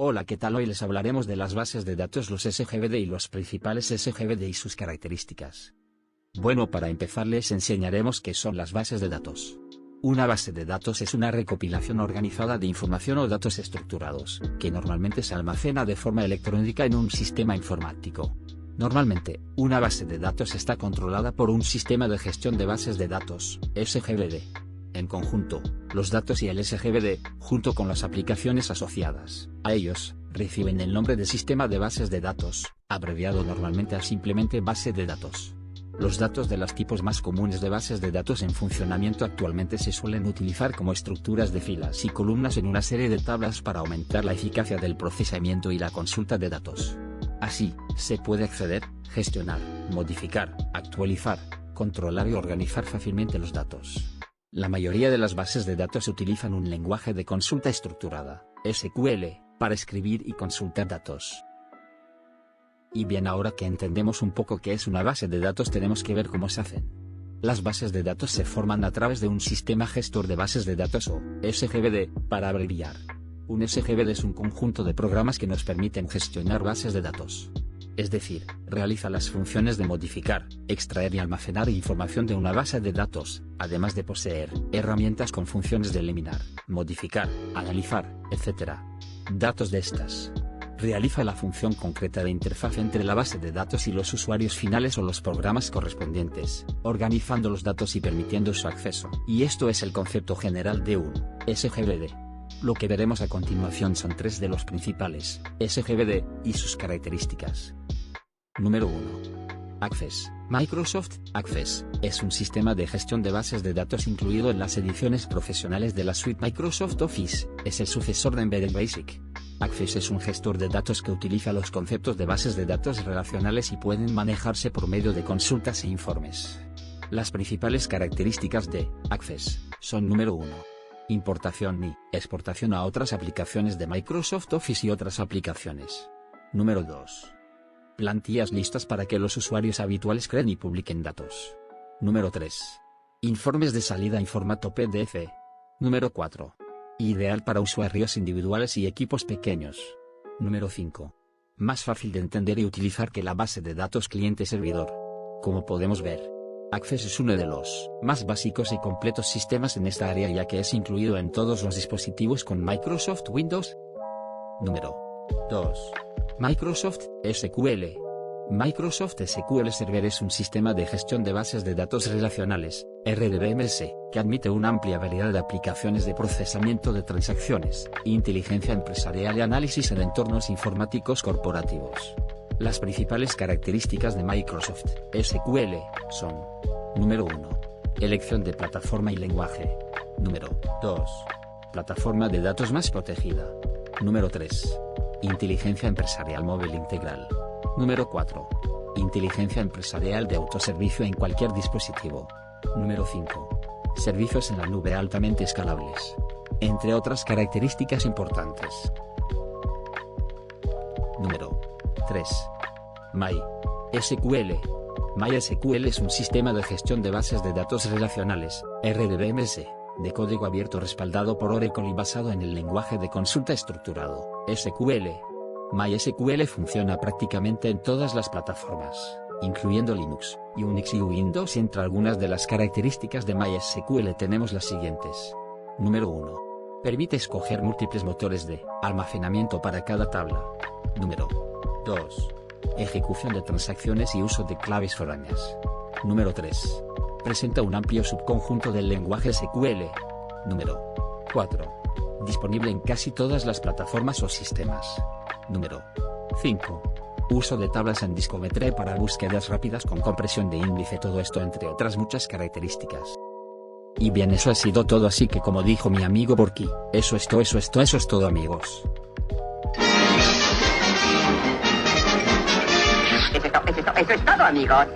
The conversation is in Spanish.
Hola, ¿qué tal? Hoy les hablaremos de las bases de datos, los SGBD y los principales SGBD y sus características. Bueno, para empezar les enseñaremos qué son las bases de datos. Una base de datos es una recopilación organizada de información o datos estructurados, que normalmente se almacena de forma electrónica en un sistema informático. Normalmente, una base de datos está controlada por un sistema de gestión de bases de datos, SGBD. En conjunto, los datos y el SGBD, junto con las aplicaciones asociadas a ellos, reciben el nombre de sistema de bases de datos, abreviado normalmente a simplemente base de datos. Los datos de los tipos más comunes de bases de datos en funcionamiento actualmente se suelen utilizar como estructuras de filas y columnas en una serie de tablas para aumentar la eficacia del procesamiento y la consulta de datos. Así, se puede acceder, gestionar, modificar, actualizar, controlar y organizar fácilmente los datos. La mayoría de las bases de datos utilizan un lenguaje de consulta estructurada, SQL, para escribir y consultar datos. Y bien, ahora que entendemos un poco qué es una base de datos, tenemos que ver cómo se hacen. Las bases de datos se forman a través de un sistema gestor de bases de datos o SGBD, para abreviar. Un SGBD es un conjunto de programas que nos permiten gestionar bases de datos. Es decir, realiza las funciones de modificar, extraer y almacenar información de una base de datos, además de poseer herramientas con funciones de eliminar, modificar, analizar, etc. datos de estas. Realiza la función concreta de interfaz entre la base de datos y los usuarios finales o los programas correspondientes, organizando los datos y permitiendo su acceso. Y esto es el concepto general de un SGBD. Lo que veremos a continuación son tres de los principales SGBD y sus características. Número 1. Access. Microsoft Access es un sistema de gestión de bases de datos incluido en las ediciones profesionales de la suite Microsoft Office. Es el sucesor de Embedded Basic. Access es un gestor de datos que utiliza los conceptos de bases de datos relacionales y pueden manejarse por medio de consultas e informes. Las principales características de Access son: número 1. Importación y exportación a otras aplicaciones de Microsoft Office y otras aplicaciones. Número 2. Plantillas listas para que los usuarios habituales creen y publiquen datos. Número 3. Informes de salida en formato PDF. Número 4. Ideal para usuarios individuales y equipos pequeños. Número 5. Más fácil de entender y utilizar que la base de datos cliente-servidor. Como podemos ver, Access es uno de los más básicos y completos sistemas en esta área, ya que es incluido en todos los dispositivos con Microsoft Windows. Número 2. Microsoft SQL. Microsoft SQL Server es un sistema de gestión de bases de datos relacionales, RDBMS, que admite una amplia variedad de aplicaciones de procesamiento de transacciones, inteligencia empresarial y análisis en entornos informáticos corporativos. Las principales características de Microsoft SQL son: número 1. Elección de plataforma y lenguaje. Número 2. Plataforma de datos más protegida. Número 3. Inteligencia empresarial móvil integral. Número 4. Inteligencia empresarial de autoservicio en cualquier dispositivo. Número 5. Servicios en la nube altamente escalables. Entre otras características importantes. Número 3. MySQL. MySQL es un sistema de gestión de bases de datos relacionales, RDBMS, de código abierto respaldado por Oracle y basado en el lenguaje de consulta estructurado, SQL. MySQL funciona prácticamente en todas las plataformas, incluyendo Linux, Unix y Windows. Entre algunas de las características de MySQL tenemos las siguientes. Número 1. Permite escoger múltiples motores de almacenamiento para cada tabla. Número 2. Ejecución de transacciones y uso de claves foráneas. Número 3. Presenta un amplio subconjunto del lenguaje SQL. Número 4. Disponible en casi todas las plataformas o sistemas. Número 5. Uso de tablas en discometría para búsquedas rápidas con compresión de índice. Todo esto entre otras muchas características. Y bien, eso ha sido todo, así que como dijo mi amigo Porky, eso es todo amigos. Eso es todo, amigos.